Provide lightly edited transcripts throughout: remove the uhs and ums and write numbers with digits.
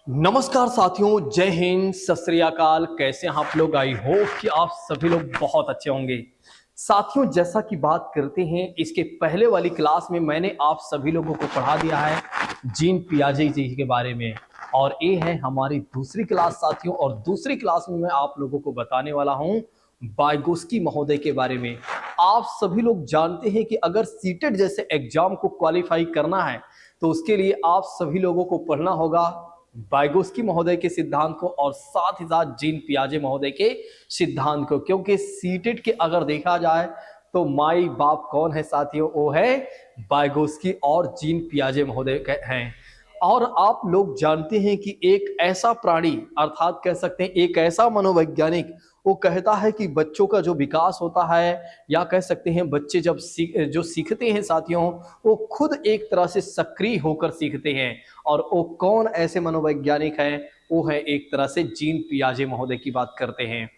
नमस्कार साथियों, जय हिंद, सत श्री अकाल। कैसे हैं आप लोग? आई होप कि आप सभी लोग बहुत अच्छे होंगे। साथियों, जैसा कि बात करते हैं, इसके पहले वाली क्लास में मैंने आप सभी लोगों को पढ़ा दिया है जीन पियाजे जी के बारे में, और ये है हमारी दूसरी क्लास साथियों। और दूसरी क्लास में मैं आप लोगों को बताने वाला हूं वाइगोस्की महोदय के बारे में। आप सभी लोग जानते हैं कि अगर सीटेट जैसे एग्जाम को क्वालिफाई करना है तो उसके लिए आप सभी लोगों को पढ़ना होगा वाइगोस्की महोदय के सिद्धांत को और साथ ही साथ जीन पियाजे महोदय के सिद्धांत को। क्योंकि सीटेट के अगर देखा जाए तो माई बाप कौन है साथियों? वो है वाइगोस्की और जीन पियाजे महोदय हैं। और आप लोग जानते हैं कि एक ऐसा प्राणी, अर्थात कह सकते हैं एक ऐसा मनोवैज्ञानिक, वो कहता है कि बच्चों का जो विकास होता है, या कह सकते हैं बच्चे जब जो सीखते हैं साथियों, वो खुद एक तरह से सक्रिय होकर सीखते हैं। और वो कौन ऐसे मनोवैज्ञानिक हैं? वो है एक तरह से जीन पियाजे महोदय की बात करते हैं।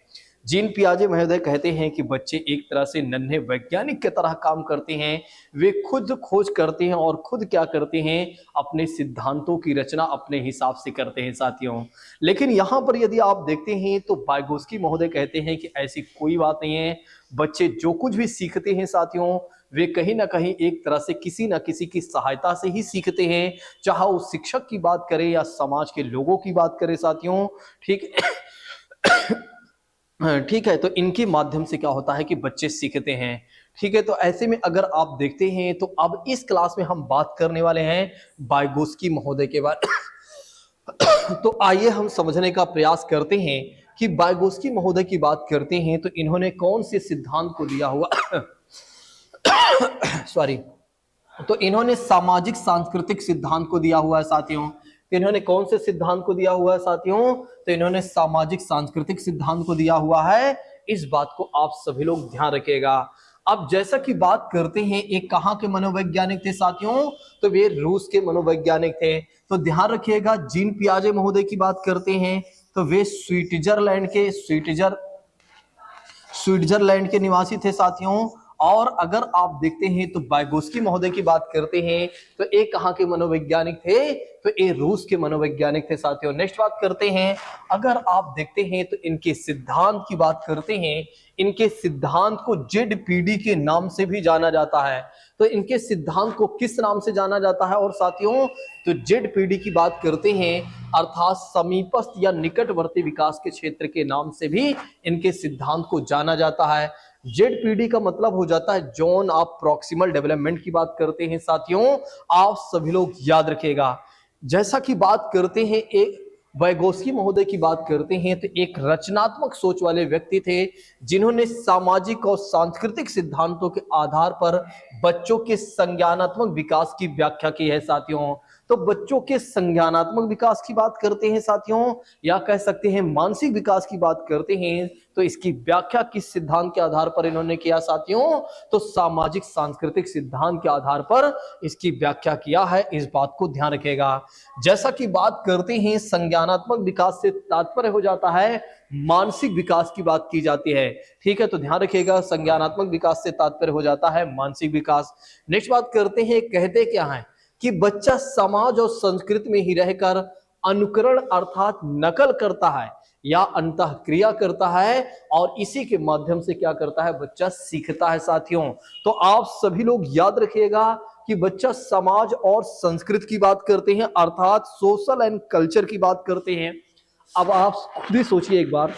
जीन पियाजे महोदय कहते हैं कि बच्चे एक तरह से नन्हे वैज्ञानिक की तरह काम करते हैं। वे खुद खोज करते हैं और खुद क्या करते हैं, अपने सिद्धांतों की रचना अपने हिसाब से करते हैं साथियों। लेकिन यहाँ पर यदि आप देखते हैं तो वाइगोस्की महोदय कहते हैं कि ऐसी कोई बात नहीं है। बच्चे जो कुछ भी सीखते हैं साथियों, वे कहीं ना कहीं एक तरह से किसी न किसी की सहायता से ही सीखते हैं। चाहे वो शिक्षक की बात करें या समाज के लोगों की बात करें साथियों, ठीक ठीक है। तो इनके माध्यम से क्या होता है कि बच्चे सीखते हैं। ठीक है, तो ऐसे में अगर आप देखते हैं तो अब इस क्लास में हम बात करने वाले हैं वाइगोस्की महोदय के बारे तो आइए हम समझने का प्रयास करते हैं कि वाइगोस्की महोदय की बात करते हैं तो इन्होंने कौन से सिद्धांत को दिया हुआ सॉरी, तो इन्होंने सामाजिक सांस्कृतिक सिद्धांत को दिया हुआ है साथियों। तो इन्होंने कौन से सिद्धांत को दिया हुआ है साथियों? तो इन्होंने सामाजिक सांस्कृतिक सिद्धांत को दिया हुआ है। इस बात को आप सभी लोग ध्यान रखिएगा। अब जैसा कि बात करते हैं, एक कहाँ के मनोवैज्ञानिक थे साथियों? तो वे रूस के मनोवैज्ञानिक थे। तो ध्यान रखिएगा, जीन पियाजे महोदय की बात करते हैं तो वे स्विट्जरलैंड के निवासी थे साथियों। और अगर आप देखते हैं तो वाइगोस्की महोदय की बात करते हैं तो एक कहाँ के मनोवैज्ञानिक थे? तो ये रूस के मनोवैज्ञानिक थे साथियों। नेक्स्ट बात करते हैं, अगर आप देखते हैं तो इनके सिद्धांत की बात करते हैं। इनके सिद्धांत को जेडपीडी के नाम से भी जाना जाता है। तो इनके सिद्धांत को किस नाम से जाना जाता है? और साथियों, तो जेडपीडी की बात करते हैं, अर्थात समीपस्थ या निकटवर्ती विकास के क्षेत्र के नाम से भी इनके सिद्धांत को जाना जाता है। जेडपीडी का मतलब हो जाता है जोन ऑफ प्रॉक्सिमल डेवलपमेंट की बात करते हैं साथियों। आप सभी लोग याद रखिएगा। जैसा कि बात करते हैं, एक वाइगोस्की महोदय की बात करते हैं तो एक रचनात्मक सोच वाले व्यक्ति थे, जिन्होंने सामाजिक और सांस्कृतिक सिद्धांतों के आधार पर बच्चों के संज्ञानात्मक विकास की व्याख्या की है साथियों। तो बच्चों के संज्ञानात्मक विकास की बात करते हैं साथियों, या कह सकते हैं मानसिक विकास की बात करते हैं, तो इसकी व्याख्या किस सिद्धांत के आधार पर इन्होंने किया साथियों? तो सामाजिक सांस्कृतिक सिद्धांत के आधार पर इसकी व्याख्या किया है। इस बात को ध्यान रखिएगा। जैसा कि बात करते हैं, संज्ञानात्मक विकास से तात्पर्य हो जाता है मानसिक विकास की बात की जाती है। ठीक है, तो ध्यान रखिएगा, संज्ञानात्मक विकास से तात्पर्य हो जाता है मानसिक विकास। नेक्स्ट बात करते हैं, कहते क्या है कि बच्चा समाज और संस्कृति में ही रहकर अनुकरण अर्थात नकल करता है या अंतःक्रिया करता है, और इसी के माध्यम से क्या करता है? बच्चा सीखता है साथियों। तो आप सभी लोग याद रखिएगा कि बच्चा समाज और संस्कृति की बात करते हैं, अर्थात सोशल एंड कल्चर की बात करते हैं। अब आप खुद ही सोचिए एक बार,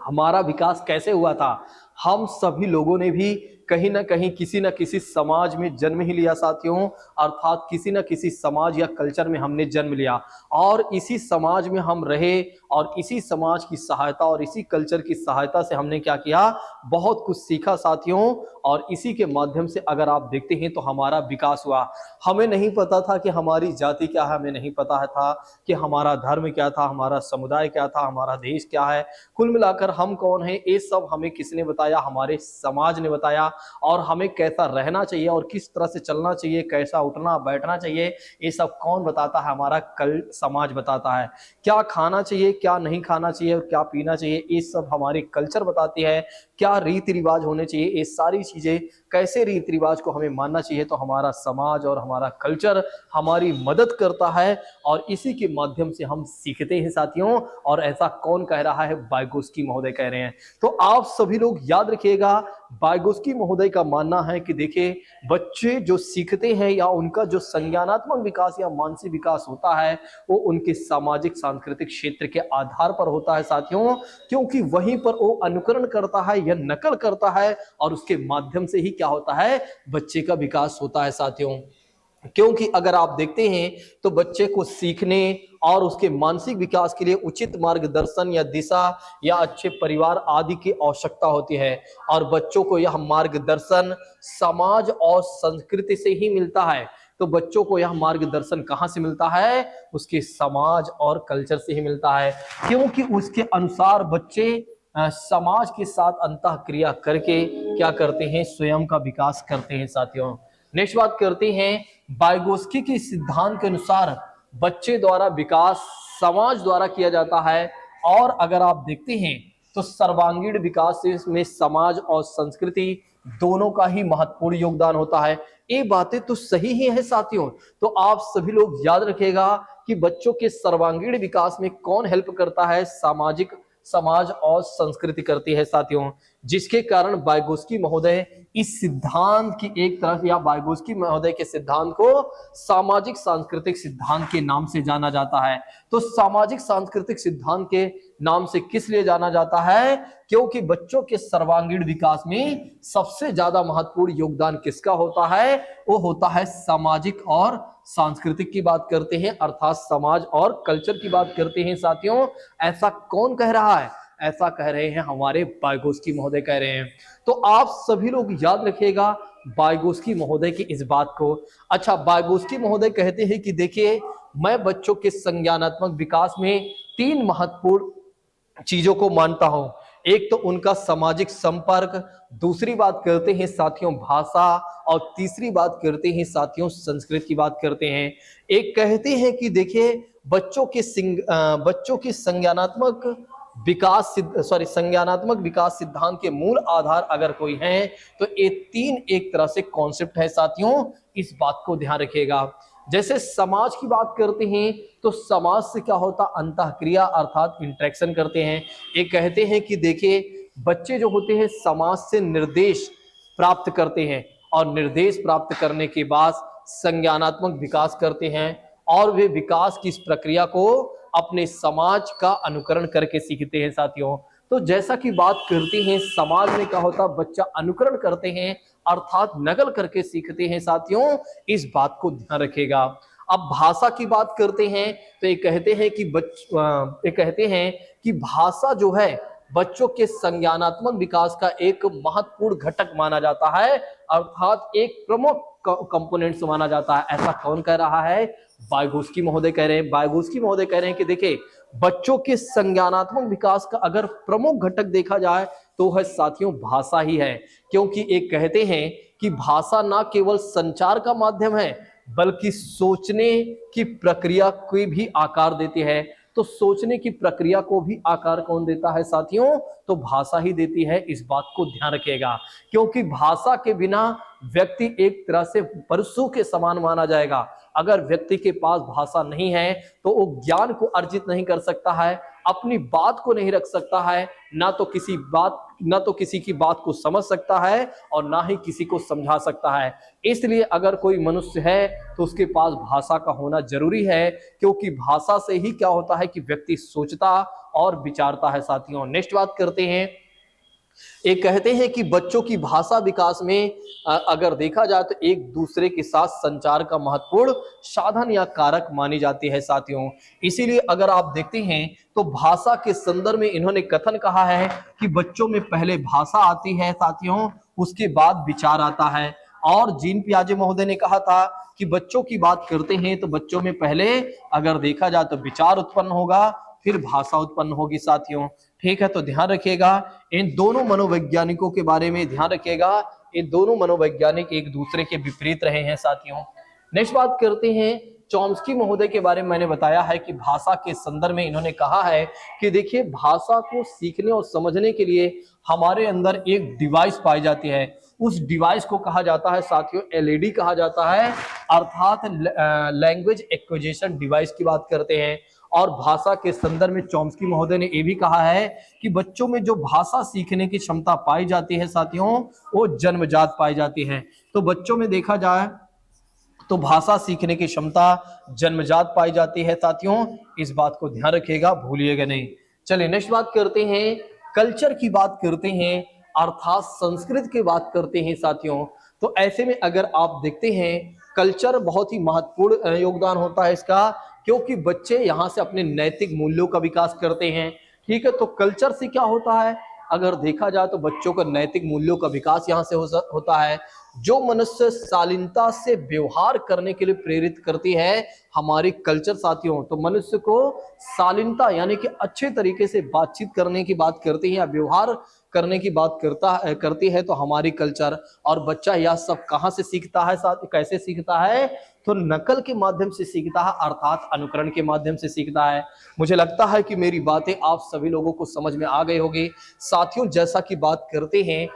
हमारा विकास कैसे हुआ था? हम सभी लोगों ने भी कहीं ना कहीं किसी न किसी समाज में जन्म ही लिया साथियों, अर्थात किसी न किसी समाज या कल्चर में हमने जन्म लिया, और इसी समाज में हम रहे, और इसी समाज की सहायता और इसी कल्चर की सहायता से हमने क्या किया? बहुत कुछ सीखा साथियों। और इसी के माध्यम से अगर आप देखते हैं तो हमारा विकास हुआ। हमें नहीं पता था कि हमारी जाति क्या है, हमें नहीं पता था कि हमारा धर्म क्या था, हमारा समुदाय क्या था, हमारा देश क्या है, कुल मिलाकर हम कौन है, ये सब हमें किसने बताया? हमारे समाज ने बताया। और हमें कैसा रहना चाहिए और किस तरह से चलना चाहिए, कैसा उठना बैठना चाहिए, ये सब कौन बताता है? हमारा कल समाज बताता है। क्या खाना चाहिए, क्या नहीं खाना चाहिए, क्या पीना चाहिए, ये सब हमारी कल्चर बताती है। क्या रीति रिवाज होने चाहिए, ये सारी चीजें, कैसे रीति रिवाज को हमें मानना चाहिए, तो हमारा समाज और हमारा कल्चर हमारी मदद करता है और इसी के माध्यम से हम सीखते हैं साथियों। और ऐसा कौन कह रहा है? वाइगोत्स्की महोदय कह रहे हैं। तो आप सभी लोग याद रखिएगा, वाइगोत्स्की महोदय का मानना है कि देखिए, बच्चे जो सीखते हैं या उनका जो संज्ञानात्मक विकास या मानसिक विकास होता है वो उनके सामाजिक सांस्कृतिक क्षेत्र के आधार पर होता है साथियों, क्योंकि वहीं पर वो अनुकरण करता है या नकल करता है और उसके माध्यम से ही क्या होता है? बच्चे का विकास होता है साथियों। क्योंकि अगर आप देखते हैं तो बच्चे को सीखने और उसके मानसिक विकास के लिए उचित मार्गदर्शन या दिशा या अच्छे परिवार आदि की आवश्यकता होती है, और बच्चों को यह मार्गदर्शन समाज और संस्कृति से ही मिलता है। तो बच्चों को यह मार्गदर्शन कहाँ से मिलता है? उसके समाज और कल्चर से ही मिलता है, क्योंकि उसके अनुसार बच्चे समाज के साथ अंतःक्रिया करके क्या करते हैं? स्वयं का विकास करते हैं साथियों। नेक्स्ट बात करते हैं, वाइगोत्स्की के सिद्धांत के अनुसार बच्चे द्वारा विकास समाज द्वारा किया जाता है, और अगर आप देखते हैं तो सर्वांगीण विकास में समाज और संस्कृति दोनों का ही महत्वपूर्ण योगदान होता है। ये बातें तो सही ही है साथियों। तो आप सभी लोग याद रखिएगा कि बच्चों के सर्वांगीण विकास में कौन हेल्प करता है? सामाजिक समाज और संस्कृति करती है साथियों, जिसके कारण वाइगोत्स्की महोदय इस सिद्धांत की एक तरफ या वाइगोत्स्की महोदय के सिद्धांत को सामाजिक सांस्कृतिक सिद्धांत के नाम से जाना जाता है। तो सामाजिक सांस्कृतिक सिद्धांत के नाम से किस लिए जाना जाता है? क्योंकि बच्चों के सर्वांगीण विकास में सबसे ज्यादा महत्वपूर्ण योगदान किसका होता है? वो होता है सामाजिक और सांस्कृतिक की बात करते हैं, अर्थात समाज और कल्चर की बात करते हैं साथियों। ऐसा कौन कह रहा है? ऐसा कह रहे हैं हमारे वाइगोत्स्की महोदय कह रहे हैं। तो आप सभी लोग याद रखिएगा वाइगोत्स्की महोदय की इस बात को। अच्छा, वाइगोत्स्की महोदय कहते हैं कि देखिए, मैं बच्चों के संज्ञानात्मक विकास में 3 महत्वपूर्ण चीजों को मानता हूं। एक तो उनका सामाजिक संपर्क, दूसरी बात करते हैं साथियों भाषा, और तीसरी बात करते हैं साथियों संस्कृत की बात करते हैं। एक कहते हैं कि देखिए, बच्चों के संज्ञानात्मक विकास सिद्धांत के मूल आधार अगर कोई है तो ये 3 एक तरह से कॉन्सेप्ट है साथियों। इस बात को ध्यान रखिएगा। जैसे समाज की बात करते हैं तो समाज से क्या होता? अंतःक्रिया अर्थात इंटरेक्शन करते हैं। एक कहते हैं कि देखिए, बच्चे जो होते हैं समाज से निर्देश प्राप्त करते हैं, और निर्देश प्राप्त करने के बाद संज्ञानात्मक विकास करते हैं, और वे विकास की इस प्रक्रिया को अपने समाज का अनुकरण करके सीखते हैं साथियों। तो जैसा कि बात करते हैं समाज में क्या होता? बच्चा अनुकरण करते हैं अर्थात नकल करके सीखते हैं साथियों। इस बात को ध्यान रखिएगा। अब भाषा की बात करते हैं तो ये कहते हैं कि भाषा जो है बच्चों के संज्ञानात्मक विकास का एक महत्वपूर्ण घटक माना जाता है, अर्थात एक प्रमुख कंपोनेंट माना जाता है। ऐसा कौन कह रहा है? वाइगोत्स्की महोदय कह रहे हैं। वाइगोत्स्की महोदय कह रहे हैं कि देखिए, बच्चों के संज्ञानात्मक विकास का अगर प्रमुख घटक देखा जाए तो है साथियों भाषा ही है, क्योंकि एक कहते हैं कि भाषा ना केवल संचार का माध्यम है बल्कि सोचने की प्रक्रिया को भी आकार देती है। तो सोचने की प्रक्रिया को भी आकार कौन देता है साथियों? तो भाषा ही देती है। इस बात को ध्यान रखिएगा, क्योंकि भाषा के बिना व्यक्ति एक तरह से परशु के समान माना जाएगा। अगर व्यक्ति के पास भाषा नहीं है तो वो ज्ञान को अर्जित नहीं कर सकता है, अपनी बात को नहीं रख सकता है, ना तो किसी की बात को समझ सकता है और ना ही किसी को समझा सकता है। इसलिए अगर कोई मनुष्य है तो उसके पास भाषा का होना जरूरी है, क्योंकि भाषा से ही क्या होता है कि व्यक्ति सोचता और विचारता है साथियों। नेक्स्ट बात करते हैं, एक कहते हैं कि बच्चों की भाषा विकास में अगर देखा जाए तो एक दूसरे के साथ संचार का महत्वपूर्ण साधन या कारक मानी जाती है साथियों। इसीलिए अगर आप देखते हैं तो भाषा के संदर्भ में इन्होंने कथन कहा है कि बच्चों में पहले भाषा आती है साथियों, उसके बाद विचार आता है। और जीन पियाजे महोदय ने कहा था कि बच्चों की बात करते हैं तो बच्चों में पहले अगर देखा जाए तो विचार उत्पन्न होगा, फिर भाषा उत्पन्न होगी साथियों। ठीक है, तो ध्यान रखिएगा इन दोनों मनोवैज्ञानिकों के बारे में, ध्यान रखिएगा ये दोनों मनोवैज्ञानिक एक दूसरे के विपरीत रहे हैं साथियों। नेक्स्ट बात करते हैं चॉम्स्की महोदय के बारे में मैंने बताया है कि भाषा के संदर्भ में इन्होंने कहा है कि देखिए, भाषा को सीखने और समझने के लिए हमारे अंदर एक डिवाइस पाई जाती है। उस डिवाइस को कहा जाता है साथियों एलईडी कहा जाता है, अर्थात लैंग्वेज एक्विजिशन डिवाइस की बात करते हैं। और भाषा के संदर्भ में चॉम्स्की महोदय ने यह भी कहा है कि बच्चों में जो भाषा सीखने की क्षमता पाई जाती है साथियों, वो जन्मजात पाई जाती है। तो बच्चों में देखा जाए तो भाषा सीखने की क्षमता जन्मजात पाई जाती है साथियों, इस बात को ध्यान रखिएगा, भूलिएगा नहीं। चलिए नेक्स्ट बात करते हैं, कल्चर की बात करते हैं, अर्थात संस्कृति की बात करते हैं साथियों। तो ऐसे में अगर आप देखते हैं, कल्चर बहुत ही महत्वपूर्ण योगदान होता है इसका, क्योंकि बच्चे यहाँ से अपने नैतिक मूल्यों का विकास करते हैं। ठीक है, तो कल्चर से क्या होता है, अगर देखा जाए तो बच्चों का नैतिक मूल्यों का विकास यहाँ से होता है। जो मनुष्य शालीनता से व्यवहार करने के लिए प्रेरित करती है हमारी कल्चर साथियों, तो मनुष्य को शालीनता यानी कि अच्छे तरीके से बातचीत करने की बात करती है या व्यवहार करने की बात करती है तो हमारी कल्चर। और बच्चा यह सब कहाँ से सीखता है साथ, कैसे सीखता है, तो नकल के माध्यम से सीखता है, अर्थात अनुकरण के माध्यम से सीखता है। मुझे लगता है कि मेरी बातें आप सभी लोगों को समझ में आ गई होगी साथियों। जैसा कि बात करते हैं,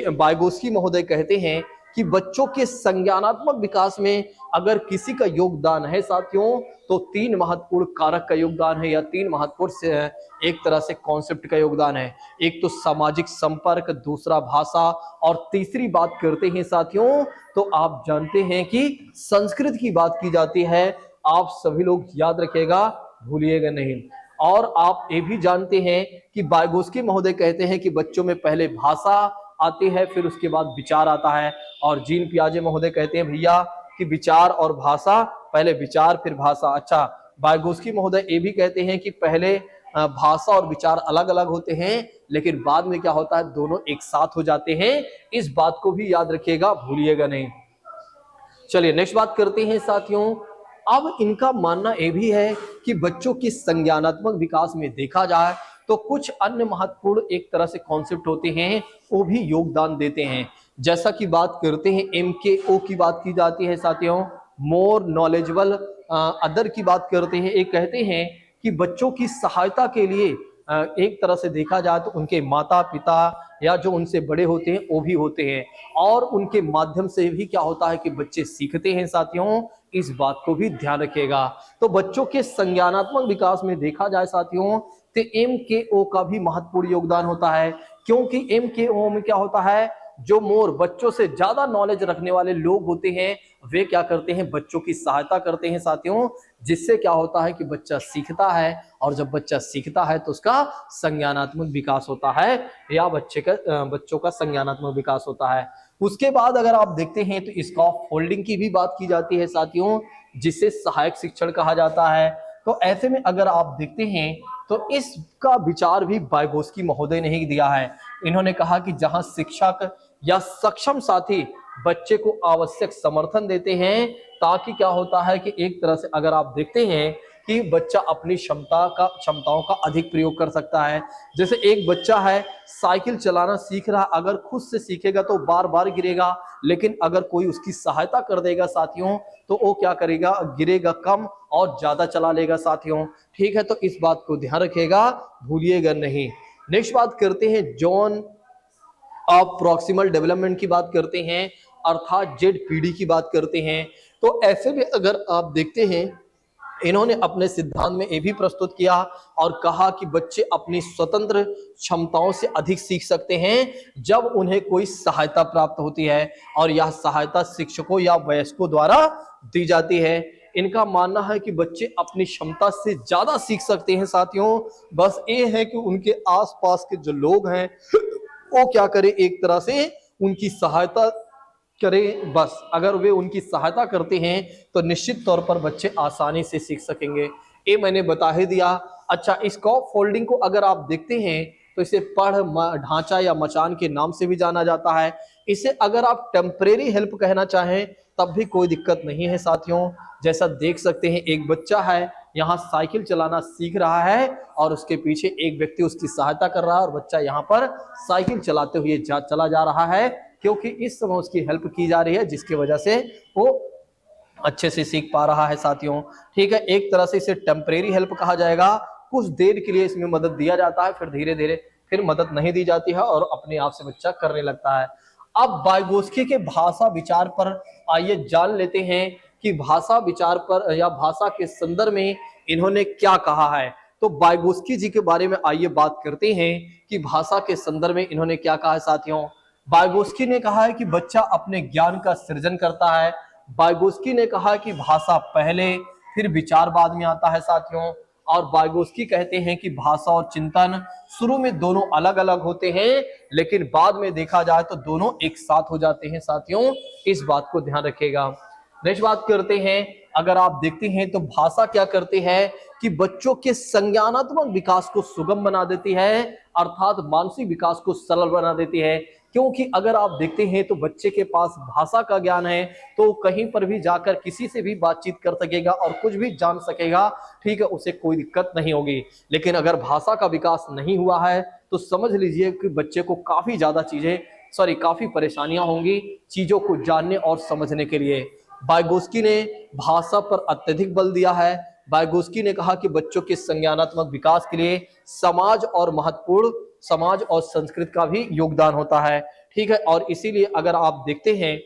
वाइगोत्स्की महोदय कहते हैं कि बच्चों के संज्ञानात्मक विकास में अगर किसी का योगदान है साथियों, तो 3 महत्वपूर्ण कारक का योगदान है, या 3 महत्वपूर्ण एक तरह से कॉन्सेप्ट का योगदान है। एक तो सामाजिक संपर्क, दूसरा भाषा, और तीसरी बात करते हैं साथियों, तो आप जानते हैं कि संस्कृत की बात की जाती है। आप सभी लोग याद रखिएगा, भूलिएगा नहीं। और आप ये भी जानते हैं कि वाइगोत्स्की महोदय कहते हैं कि बच्चों में पहले भाषा आती है, फिर उसके बाद विचार आता है। और जीन पियाजे महोदय कहते हैं भैया कि विचार और भाषा, पहले विचार फिर भाषा। अच्छा, वाइगोत्स्की महोदय ये भी कहते हैं कि पहले भाषा और विचार अलग अलग होते हैं, लेकिन बाद में क्या होता है, दोनों एक साथ हो जाते हैं। इस बात को भी याद रखिएगा, भूलिएगा नहीं। चलिए नेक्स्ट बात करते हैं साथियों। अब इनका मानना यह भी है कि बच्चों की संज्ञानात्मक विकास में देखा जाए तो कुछ अन्य महत्वपूर्ण एक तरह से कॉन्सेप्ट होते हैं, वो भी योगदान देते हैं। जैसा कि बात करते हैं MKO की बात की जाती है साथियों, मोर नॉलेजेबल अदर की बात करते हैं। एक कहते हैं कि बच्चों की सहायता के लिए एक तरह से देखा जाए तो उनके माता पिता या जो उनसे बड़े होते हैं वो भी होते हैं, और उनके माध्यम से भी क्या होता है कि बच्चे सीखते हैं साथियों, इस बात को भी ध्यान रखिएगा। तो बच्चों के संज्ञानात्मक विकास में देखा जाए साथियों, तो MKO का भी महत्वपूर्ण योगदान होता है, क्योंकि MKO में क्या होता है, जो मोर बच्चों से ज्यादा नॉलेज रखने वाले लोग होते हैं वे क्या करते हैं, बच्चों की सहायता करते हैं साथियों, जिससे क्या होता है कि बच्चा सीखता है, और जब बच्चा सीखता है तो उसका संज्ञानात्मक विकास होता है, या बच्चों का संज्ञानात्मक विकास होता है। उसके बाद अगर आप देखते हैं तो स्कॉफ फोल्डिंग की भी बात की जाती है साथियों, जिसे सहायक शिक्षण कहा जाता है। तो ऐसे में अगर आप देखते हैं तो इसका विचार भी वाइगोत्स्की महोदय ने ही दिया है। इन्होंने कहा कि जहां शिक्षक या सक्षम साथी बच्चे को आवश्यक समर्थन देते हैं, ताकि क्या होता है कि एक तरह से अगर आप देखते हैं कि बच्चा अपनी क्षमताओं का अधिक प्रयोग कर सकता है। जैसे एक बच्चा है साइकिल चलाना सीख रहा, अगर खुद से सीखेगा तो बार बार गिरेगा, लेकिन अगर कोई उसकी सहायता कर देगा साथियों तो वो क्या करेगा, गिरेगा कम और ज्यादा चला लेगा साथियों। ठीक है, तो इस बात को ध्यान रखिएगा, भूलिएगा नहीं। नेक्स्ट बात करते हैं जोन ऑफ प्रॉक्सिमल डेवलपमेंट की बात करते हैं, अर्थात ZPD की बात करते हैं। तो ऐसे में अगर आप देखते हैं, इन्होंने अपने सिद्धांत में ये भी प्रस्तुत किया और कहा कि बच्चे अपनी स्वतंत्र क्षमताओं से अधिक सीख सकते हैं जब उन्हें कोई सहायता प्राप्त होती है, और यह सहायता शिक्षकों या वयस्कों द्वारा दी जाती है। इनका मानना है कि बच्चे अपनी क्षमता से ज्यादा सीख सकते हैं साथियों, बस ये है कि उनके आसपास के जो लोग हैं वो क्या करें, एक तरह से उनकी सहायता करें। बस अगर वे उनकी सहायता करते हैं तो निश्चित तौर पर बच्चे आसानी से सीख सकेंगे। ये मैंने बता ही दिया। अच्छा, स्कॉफ फोल्डिंग को अगर आप देखते हैं तो इसे पढ़ ढांचा या मचान के नाम से भी जाना जाता है। इसे अगर आप टेम्परेरी हेल्प कहना चाहें तब भी कोई दिक्कत नहीं है साथियों। जैसा देख सकते हैं, एक बच्चा है यहाँ साइकिल चलाना सीख रहा है और उसके पीछे एक व्यक्ति उसकी सहायता कर रहा है, और बच्चा यहाँ पर साइकिल चलाते हुए चला जा रहा है, क्योंकि इस समय उसकी हेल्प की जा रही है, जिसकी वजह से वो अच्छे से सीख पा रहा है साथियों। ठीक है, एक तरह से इसे टेम्परेरी हेल्प कहा जाएगा, कुछ देर के लिए इसमें मदद दिया जाता है, फिर धीरे धीरे फिर मदद नहीं दी जाती है और अपने आप से बच्चा करने लगता है। अब वाइगोत्स्की के भाषा विचार पर आइए जान लेते हैं कि भाषा विचार पर या भाषा के संदर्भ में इन्होंने क्या कहा है। तो वाइगोत्स्की जी के बारे में आइए बात करते हैं कि भाषा के संदर्भ में इन्होंने क्या कहा है साथियों। वाइगोत्स्की ने कहा है कि बच्चा अपने ज्ञान का सृजन करता है। वाइगोत्स्की ने कहा कि भाषा पहले फिर विचार बाद में आता है साथियों। और वाइगोत्स्की कहते हैं कि भाषा और चिंतन शुरू में दोनों अलग अलग होते हैं, लेकिन बाद में देखा जाए तो दोनों एक साथ हो जाते हैं साथियों, इस बात को ध्यान रखिएगा। नेक्स्ट बात करते हैं, अगर आप देखते हैं तो भाषा क्या करती है कि बच्चों के संज्ञानात्मक विकास को सुगम बना देती है, अर्थात मानसिक विकास को सरल बना देती है। क्योंकि अगर आप देखते हैं तो बच्चे के पास भाषा का ज्ञान है तो कहीं पर भी जाकर किसी से भी बातचीत कर सकेगा और कुछ भी जान सकेगा, ठीक है, उसे कोई दिक्कत नहीं होगी। लेकिन अगर भाषा का विकास नहीं हुआ है तो समझ लीजिए कि बच्चे को काफी परेशानियां होंगी चीजों को जानने और समझने के लिए। वाइगोत्स्की ने भाषा पर अत्यधिक बल दिया है। वाइगोत्स्की ने कहा कि बच्चों के संज्ञानात्मक विकास के लिए समाज और संस्कृत का भी योगदान होता है। ठीक है, और इसीलिए अगर आप देखते हैं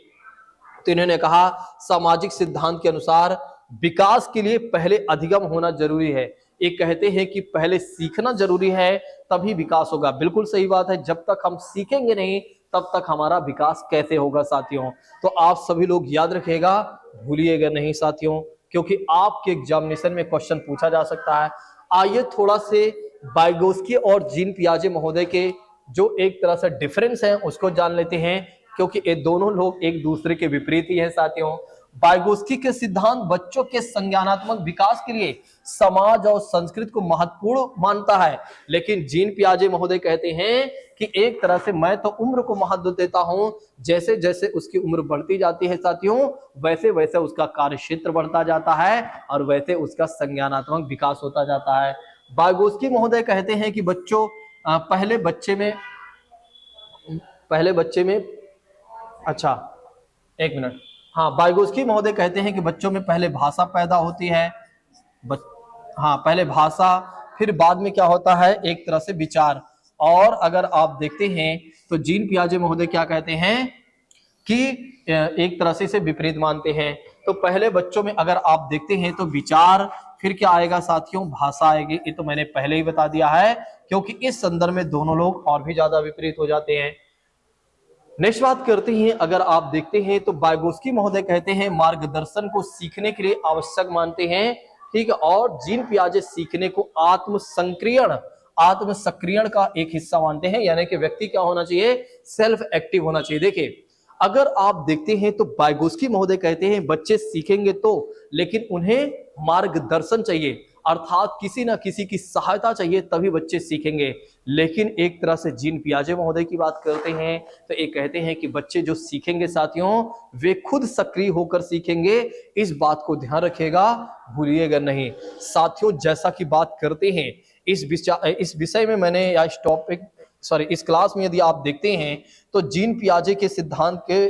तो इन्होंने कहा सामाजिक सिद्धांत के अनुसार विकास के लिए पहले अधिगम होना जरूरी है। ये कहते हैं कि पहले सीखना जरूरी है तभी विकास होगा। बिल्कुल सही बात है, जब तक हम सीखेंगे नहीं तब तक हमारा विकास कैसे होगा साथियों। तो आप सभी लोग याद रखिएगा, भूलिएगा नहीं साथियों, क्योंकि आपके एग्जामिनेशन में क्वेश्चन पूछा जा सकता है। आइए थोड़ा से वाइगोत्स्की और जीन पियाजे महोदय के जो एक तरह से डिफरेंस है उसको जान लेते हैं, क्योंकि ये दोनों लोग एक दूसरे के विपरीत ही हैं साथियों। वाइगोत्स्की के सिद्धांत बच्चों के संज्ञानात्मक विकास के लिए समाज और संस्कृत को महत्वपूर्ण मानता है, लेकिन जीन पियाजे महोदय कहते हैं कि एक तरह से मैं तो उम्र को महत्व देता हूं, जैसे जैसे उसकी उम्र बढ़ती जाती है साथियों वैसे वैसे उसका कार्य क्षेत्र बढ़ता जाता है और वैसे उसका संज्ञानात्मक विकास होता जाता है। वाइगोत्स्की महोदय कहते हैं कि बच्चों पहले बच्चे में अच्छा एक मिनट, हाँ, वाइगोत्स्की महोदय कहते हैं कि बच्चों में पहले भाषा पैदा होती है, पहले भाषा, फिर बाद में क्या होता है एक तरह से विचार। और अगर आप देखते हैं तो जीन पियाजे महोदय क्या कहते हैं कि एक तरह से इसे विपरीत मानते हैं। तो पहले बच्चों में अगर आप देखते हैं तो विचार, फिर क्या आएगा साथियों, भाषा आएगी। ये तो मैंने पहले ही बता दिया है, क्योंकि इस संदर्भ में दोनों लोग और भी ज्यादा विपरीत हो जाते हैं। नेक्स्ट बात करते हैं, अगर आप देखते हैं तो वाइगोत्स्की महोदय कहते हैं मार्गदर्शन को सीखने के लिए आवश्यक मानते हैं, ठीक है, और जीन पियाजे सीखने को आत्मसक्रियण का एक हिस्सा मानते हैं, यानी कि व्यक्ति क्या होना चाहिए, सेल्फ एक्टिव होना चाहिए। देखिए अगर आप देखते हैं तो वाइगोत्स्की महोदय कहते हैं बच्चे सीखेंगे तो, लेकिन उन्हें मार्गदर्शन चाहिए, अर्थात किसी ना किसी की सहायता चाहिए तभी बच्चे सीखेंगे। लेकिन एक तरह से जीन पियाजे महोदय की बात करते हैं तो ये कहते हैं कि बच्चे जो सीखेंगे साथियों वे खुद सक्रिय होकर सीखेंगे। इस बात को ध्यान रखिएगा, भूलिएगा नहीं साथियों। जैसा कि बात करते हैं इस विषय में मैंने या इस क्लास में यदि आप देखते हैं तो जीन पियाजे के सिद्धांत के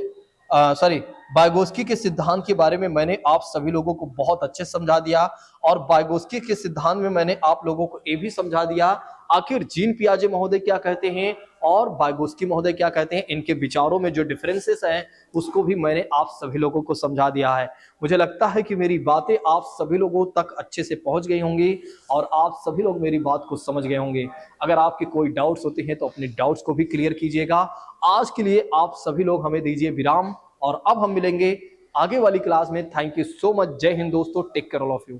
वाइगोत्स्की के सिद्धांत के बारे में मैंने आप सभी लोगों को बहुत अच्छे समझा दिया, और वाइगोत्स्की के सिद्धांत में मैंने आप लोगों को ये भी समझा दिया आखिर जीन पियाजे महोदय क्या कहते हैं और वाइगोत्स्की महोदय क्या कहते हैं। इनके विचारों में जो डिफरेंसेस हैं उसको भी मैंने आप सभी लोगों को समझा दिया है। मुझे लगता है कि मेरी बातें आप सभी लोगों तक अच्छे से पहुंच गई होंगी और आप सभी लोग मेरी बात को समझ गए होंगे। अगर आपके कोई डाउट्स होते हैं तो अपने डाउट्स को भी क्लियर कीजिएगा। आज के लिए आप सभी लोग हमें दीजिए विराम, और अब हम मिलेंगे आगे वाली क्लास में। Thank you so much. जय हिंद दोस्तों, take care all of you.